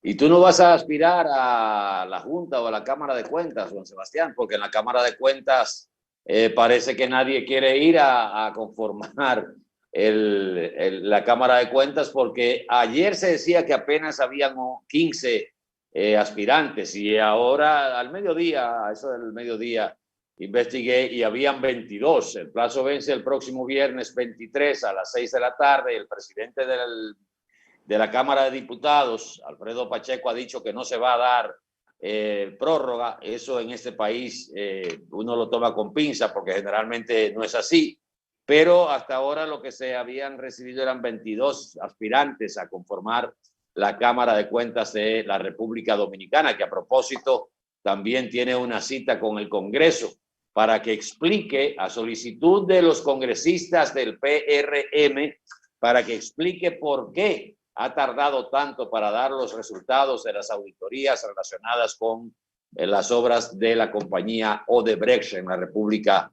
Y tú no vas a aspirar a la Junta o a la Cámara de Cuentas, Juan Sebastián, porque en la Cámara de Cuentas parece que nadie quiere ir a conformar la Cámara de Cuentas, porque ayer se decía que apenas habían 15 aspirantes y ahora al mediodía, a eso del mediodía, investigué y habían 22. El plazo vence el próximo viernes 23 a las 6 de la tarde. El presidente de la Cámara de Diputados, Alfredo Pacheco, ha dicho que no se va a dar prórroga. Eso en este país uno lo toma con pinza porque generalmente no es así. Pero hasta ahora lo que se habían recibido eran 22 aspirantes a conformar la Cámara de Cuentas de la República Dominicana, que a propósito también tiene una cita con el Congreso para que explique, a solicitud de los congresistas del PRM, para que explique por qué ha tardado tanto para dar los resultados de las auditorías relacionadas con las obras de la compañía Odebrecht en la República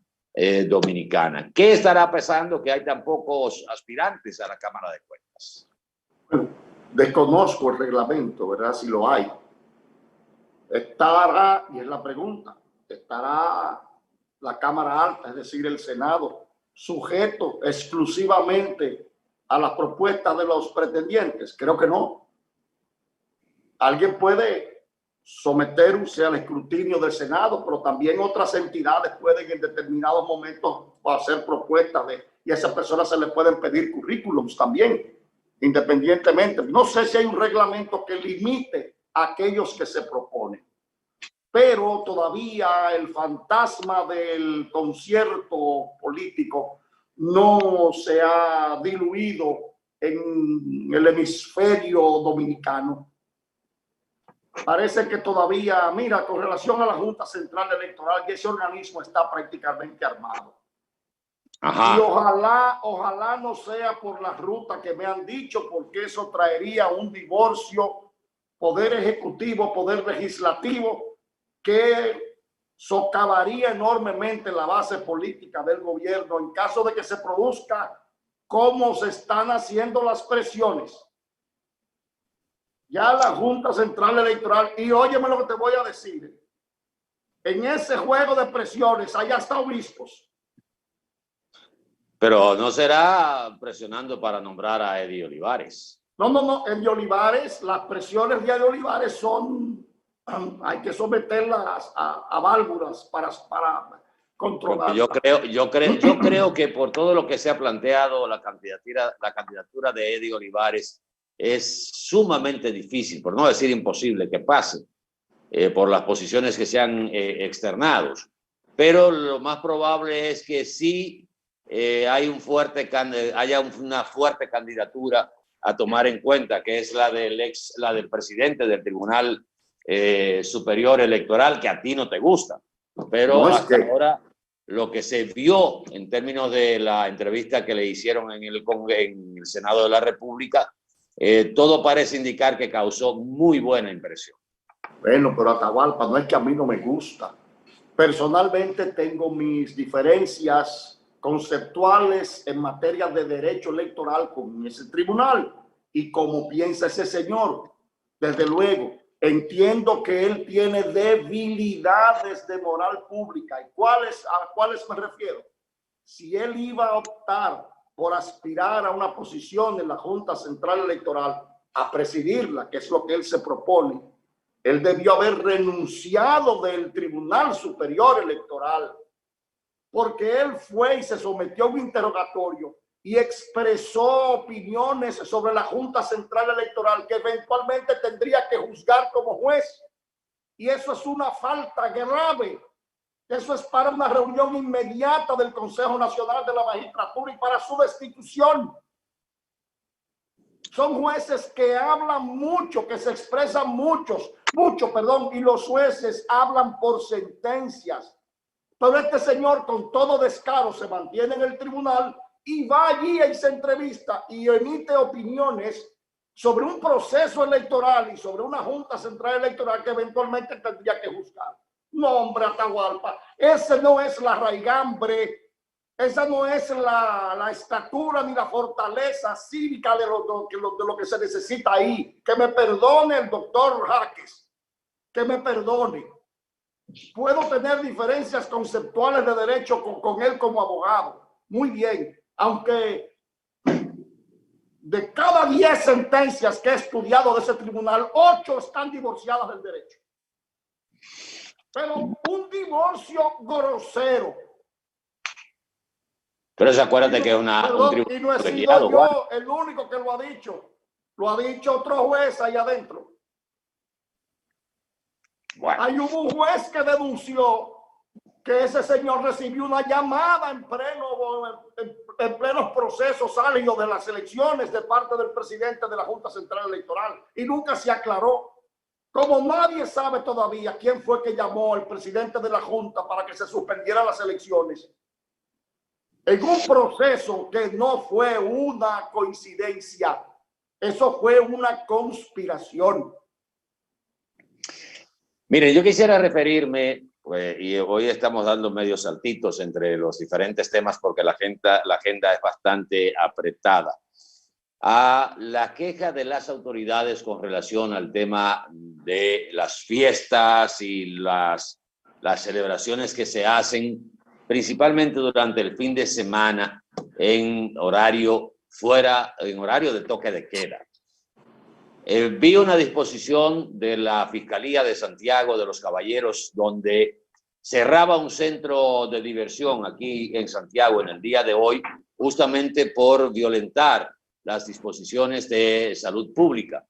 Dominicana. ¿Qué estará pasando que hay tan pocos aspirantes a la Cámara de Cuentas? Bueno, desconozco el reglamento, ¿verdad? Si lo hay. Estará, y es la pregunta, ¿estará la Cámara Alta, es decir, el Senado, sujeto exclusivamente a las propuestas de los pretendientes? Creo que no. Alguien puede someterse al escrutinio del Senado, pero también otras entidades pueden en determinados momentos hacer propuestas y a esas personas se les pueden pedir currículums también, independientemente. No sé si hay un reglamento que limite a aquellos que se proponen, pero todavía el fantasma del concierto político no se ha diluido en el hemisferio dominicano. Parece que todavía, mira, con relación a la Junta Central Electoral, ese organismo está prácticamente armado. Ajá. Y ojalá no sea por la ruta que me han dicho, porque eso traería un divorcio, poder ejecutivo, poder legislativo, que socavaría enormemente la base política del gobierno en caso de que se produzca como se están haciendo las presiones. Ya la Junta Central Electoral, y óyeme lo que te voy a decir, en ese juego de presiones hay hasta obispos. Pero no será presionando para nombrar a Eddie Olivares. No, Eddie Olivares, las presiones de Eddie Olivares son, hay que someterlas a válvulas para controlar. Yo creo que por todo lo que se ha planteado, la candidatura de Eddie Olivares es sumamente difícil, por no decir imposible, que pase por las posiciones que se han externado. Pero lo más probable es que sí haya una fuerte candidatura a tomar en cuenta, que es la del presidente del Tribunal Superior Electoral, que a ti no te gusta. Pero no, hasta ahora lo que se vio en términos de la entrevista que le hicieron en el Senado de la República, todo parece indicar que causó muy buena impresión. Bueno, pero Atahualpa, no es que a mí no me gusta. Personalmente tengo mis diferencias conceptuales en materia de derecho electoral con ese tribunal y como piensa ese señor. Desde luego, entiendo que él tiene debilidades de moral pública. ¿Y a cuáles me refiero? Si él iba a optar por aspirar a una posición en la Junta Central Electoral, a presidirla, que es lo que él se propone, él debió haber renunciado del Tribunal Superior Electoral, porque él fue y se sometió a un interrogatorio y expresó opiniones sobre la Junta Central Electoral que eventualmente tendría que juzgar como juez. Y eso es una falta grave. Eso es para una reunión inmediata del Consejo Nacional de la Magistratura y para su destitución. Son jueces que hablan mucho, que se expresan mucho, y los jueces hablan por sentencias. Pero este señor con todo descaro se mantiene en el tribunal y va allí y se entrevista y emite opiniones sobre un proceso electoral y sobre una Junta Central Electoral que eventualmente tendría que juzgar. No, hombre, Atahualpa, ese no es la raigambre Esa no es la estatura ni la fortaleza cívica de lo que se necesita ahí. Que me perdone el doctor Jaques, que me perdone. Puedo tener diferencias conceptuales de derecho con él como abogado. Muy bien, aunque de cada 10 sentencias que he estudiado de ese tribunal, 8 están divorciadas del derecho. Pero un divorcio grosero. Pero se acuérdate que es un tribunal y no he sido yo el único que lo ha dicho. Lo ha dicho otro juez ahí adentro. Bueno. Ahí hubo un juez que denunció que ese señor recibió una llamada en plenos procesos álidos de las elecciones de parte del presidente de la Junta Central Electoral y nunca se aclaró. Como nadie sabe todavía quién fue que llamó al presidente de la Junta para que se suspendieran las elecciones, en un proceso que no fue una coincidencia, eso fue una conspiración. Miren, yo quisiera referirme, y hoy estamos dando medios saltitos entre los diferentes temas porque la agenda es bastante apretada, a la queja de las autoridades con relación al tema de las fiestas y las celebraciones que se hacen principalmente durante el fin de semana en horario de toque de queda. Vi una disposición de la Fiscalía de Santiago de los Caballeros donde cerraba un centro de diversión aquí en Santiago en el día de hoy justamente por violentar las disposiciones de salud pública.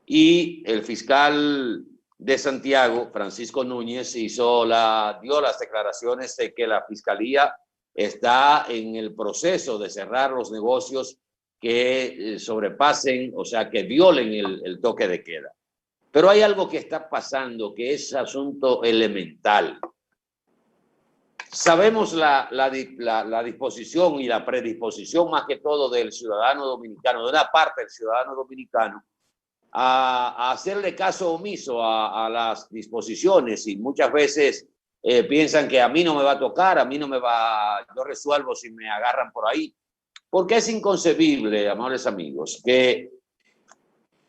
Y el fiscal de Santiago, Francisco Núñez, dio las declaraciones de que la Fiscalía está en el proceso de cerrar los negocios que sobrepasen, o sea, que violen el toque de queda. Pero hay algo que está pasando que es asunto elemental. Sabemos la disposición y la predisposición más que todo del ciudadano dominicano, de una parte del ciudadano dominicano, a hacerle caso omiso a las disposiciones y muchas veces piensan que a mí no me va a tocar, yo resuelvo si me agarran por ahí. Porque es inconcebible, amables amigos, que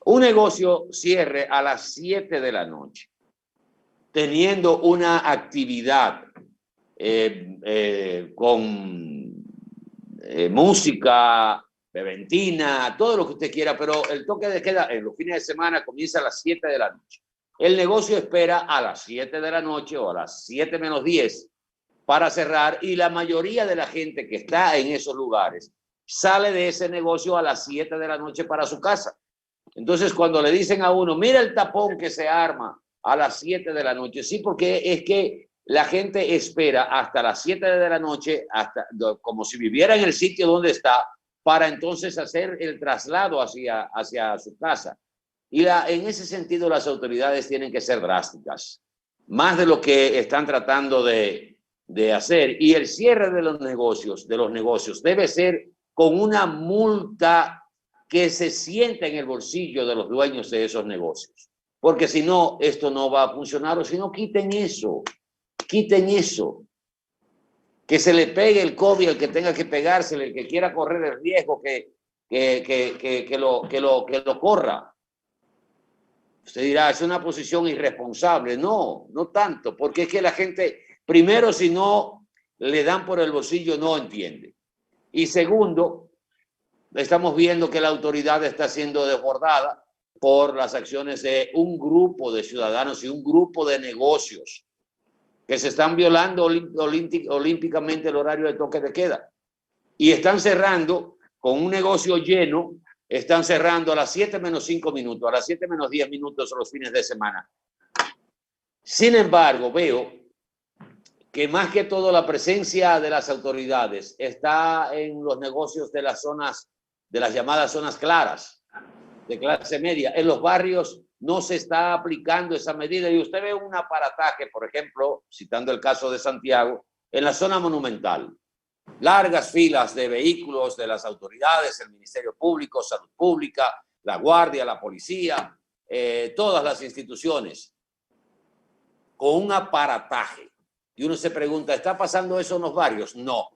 un negocio cierre a las 7 de la noche, teniendo una actividad con música, beventina, todo lo que usted quiera, pero el toque de queda en los fines de semana comienza a las 7 de la noche. El negocio espera a las 7 de la noche o a las 7 menos 10 para cerrar y la mayoría de la gente que está en esos lugares sale de ese negocio a las 7 de la noche para su casa. Entonces, cuando le dicen a uno, mira el tapón que se arma a las 7 de la noche, sí, porque es que la gente espera hasta las 7 de la noche, como si viviera en el sitio donde está, para entonces hacer el traslado hacia su casa. Y en ese sentido, las autoridades tienen que ser drásticas, más de lo que están tratando de hacer. Y el cierre de los negocios debe ser con una multa que se sienta en el bolsillo de los dueños de esos negocios. Porque si no, esto no va a funcionar, o si no, quiten eso. Que se le pegue el COVID al que tenga que pegársele, el que quiera correr el riesgo, que lo corra. Usted dirá, es una posición irresponsable. No, no tanto, porque es que la gente, primero, si no le dan por el bolsillo, no entiende. Y segundo, estamos viendo que la autoridad está siendo desbordada por las acciones de un grupo de ciudadanos y un grupo de negocios que se están violando olímpicamente el horario de toque de queda. Y están cerrando con un negocio lleno, están cerrando a las 7 menos 5 minutos, a las 7 menos 10 minutos los fines de semana. Sin embargo, veo que más que todo la presencia de las autoridades está en los negocios de las llamadas zonas claras, de clase media. En los barrios no se está aplicando esa medida y usted ve un aparataje, por ejemplo, citando el caso de Santiago, en la zona monumental. Largas filas de vehículos de las autoridades, el Ministerio Público, Salud Pública, la Guardia, la Policía, todas las instituciones, con un aparataje. Y uno se pregunta, ¿está pasando eso en los barrios? No.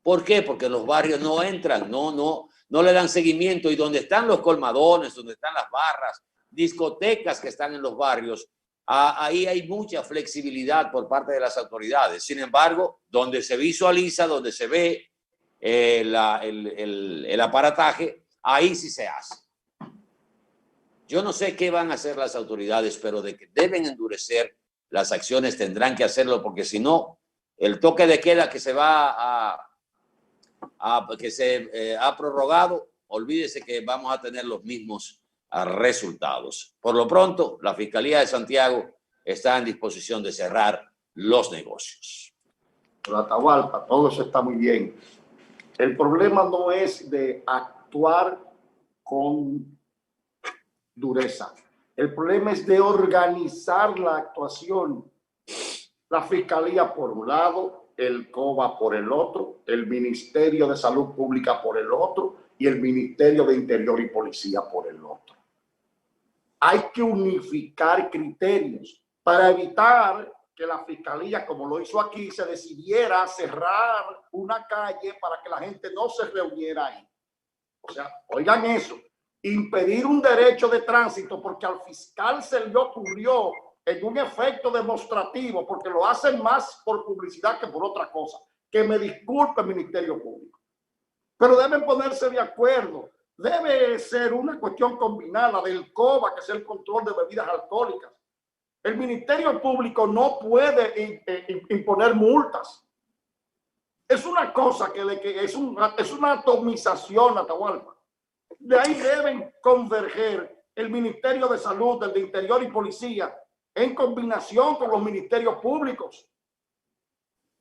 ¿Por qué? Porque los barrios no entran, no le dan seguimiento, y donde están los colmadones, donde están las barras, discotecas que están en los barrios, ahí hay mucha flexibilidad por parte de las autoridades. Sin embargo, donde se visualiza, donde se ve el aparataje, ahí sí se hace. Yo no sé qué van a hacer las autoridades, pero de que deben endurecer las acciones tendrán que hacerlo, porque si no, el toque de queda que se va que se ha prorrogado, olvídese que vamos a tener los mismos resultados. Por lo pronto, la Fiscalía de Santiago está en disposición de cerrar los negocios. Pero Atahualpa, todo eso está muy bien. El problema no es de actuar con dureza. El problema es de organizar la actuación. La Fiscalía por un lado, el COBA por el otro, el Ministerio de Salud Pública por el otro y el Ministerio de Interior y Policía por el otro. Hay que unificar criterios para evitar que la Fiscalía, como lo hizo aquí, se decidiera cerrar una calle para que la gente no se reuniera ahí. O sea, oigan eso, impedir un derecho de tránsito porque al fiscal se le ocurrió en un efecto demostrativo, porque lo hacen más por publicidad que por otra cosa. Que me disculpe el Ministerio Público. Pero deben ponerse de acuerdo. Debe ser una cuestión combinada del COBA, que es el control de bebidas alcohólicas. El Ministerio Público no puede imponer multas. Es una cosa que es una atomización, Atahualpa. De ahí deben converger el Ministerio de Salud, el de Interior y Policía, en combinación con los ministerios públicos.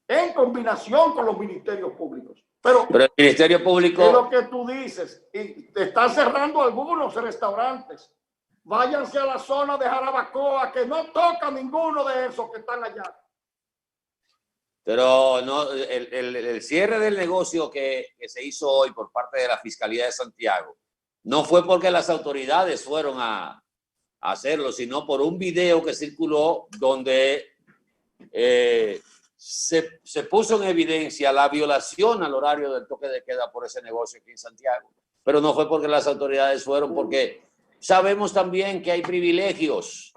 En combinación con los ministerios públicos. Pero el Ministerio Público... Es lo que tú dices. Y te están cerrando algunos restaurantes. Váyanse a la zona de Jarabacoa, que no toca ninguno de esos que están allá. Pero no, el cierre del negocio que se hizo hoy por parte de la Fiscalía de Santiago no fue porque las autoridades fueron a hacerlo, sino por un video que circuló donde se puso en evidencia la violación al horario del toque de queda por ese negocio aquí en Santiago. Pero no fue porque las autoridades fueron, porque sabemos también que hay privilegios.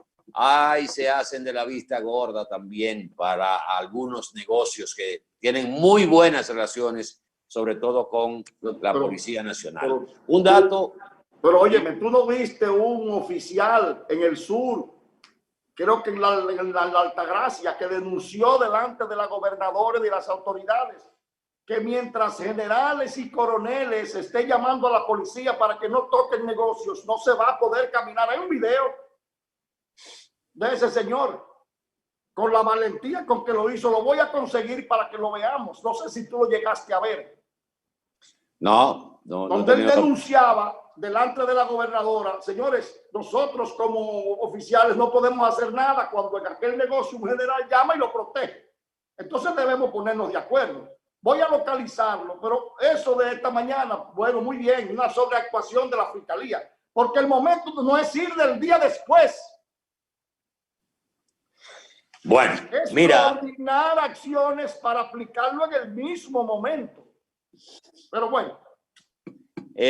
Se hacen de la vista gorda también para algunos negocios que tienen muy buenas relaciones, sobre todo con la Policía Nacional. Un dato... Pero óyeme, tú no viste un oficial en el sur, creo que en la Altagracia, que denunció delante de la gobernadora y de las autoridades que mientras generales y coroneles estén llamando a la policía para que no toquen negocios, no se va a poder caminar. Hay un video de ese señor con la valentía con que lo hizo. Lo voy a conseguir para que lo veamos. No sé si tú lo llegaste a ver. No. Donde él denunciaba delante de la gobernadora: señores, nosotros como oficiales no podemos hacer nada cuando en aquel negocio un general llama y lo protege. Entonces debemos ponernos de acuerdo. Voy a localizarlo, pero eso de esta mañana, bueno, muy bien, una sobreactuación de la Fiscalía, porque el momento no es ir del día después. Bueno, es mira, coordinar acciones para aplicarlo en el mismo momento. Pero bueno.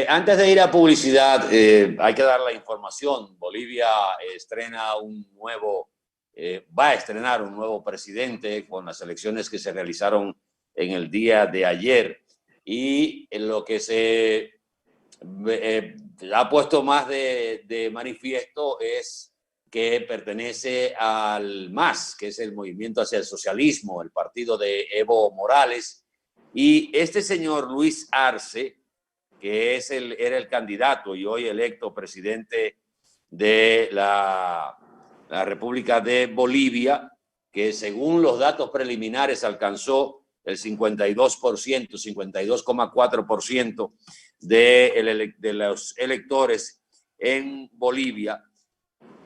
Antes de ir a publicidad, hay que dar la información. Bolivia va a estrenar un nuevo presidente con las elecciones que se realizaron en el día de ayer. Y en lo que se ha puesto más de manifiesto es que pertenece al MAS, que es el Movimiento hacia el Socialismo, el partido de Evo Morales. Y este señor Luis Arce, que era el candidato y hoy electo presidente de la República de Bolivia, que según los datos preliminares alcanzó el 52%, 52,4% de los electores en Bolivia,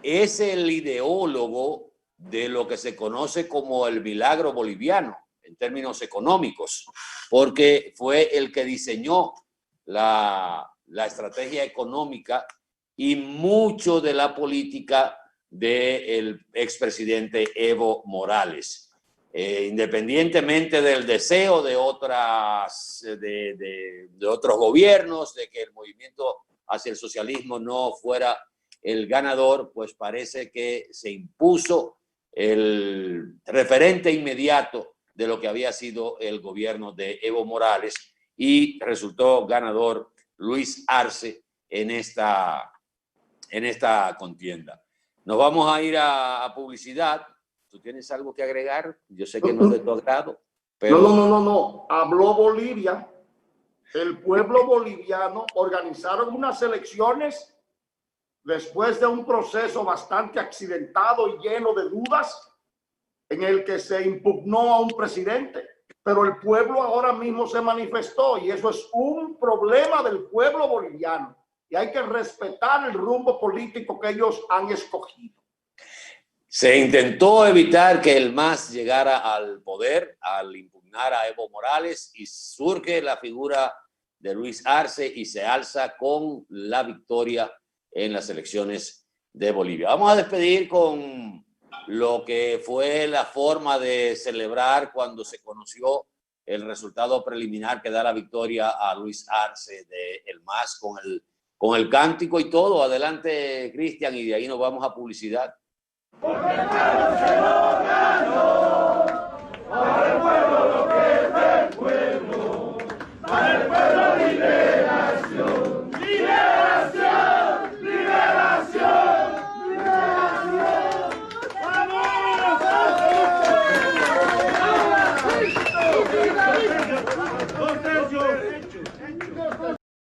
es el ideólogo de lo que se conoce como el milagro boliviano en términos económicos, porque fue el que diseñó la estrategia económica y mucho de la política del expresidente Evo Morales. independientemente del deseo de otros gobiernos, de que el movimiento hacia el socialismo no fuera el ganador, pues parece que se impuso el referente inmediato de lo que había sido el gobierno de Evo Morales y resultó ganador Luis Arce en esta contienda. Nos vamos a ir a publicidad. ¿Tú tienes algo que agregar? Yo sé que no es de tu agrado, pero... No. Habló Bolivia. El pueblo boliviano organizaron unas elecciones después de un proceso bastante accidentado y lleno de dudas en el que se impugnó a un presidente. Pero el pueblo ahora mismo se manifestó y eso es un problema del pueblo boliviano. Y hay que respetar el rumbo político que ellos han escogido. Se intentó evitar que el MAS llegara al poder al impugnar a Evo Morales y surge la figura de Luis Arce y se alza con la victoria en las elecciones de Bolivia. Vamos a despedir con lo que fue la forma de celebrar cuando se conoció el resultado preliminar que da la victoria a Luis Arce de el MAS con el cántico y todo. Adelante, Cristian, y de ahí nos vamos a publicidad. Porque el MAS se lo ganó.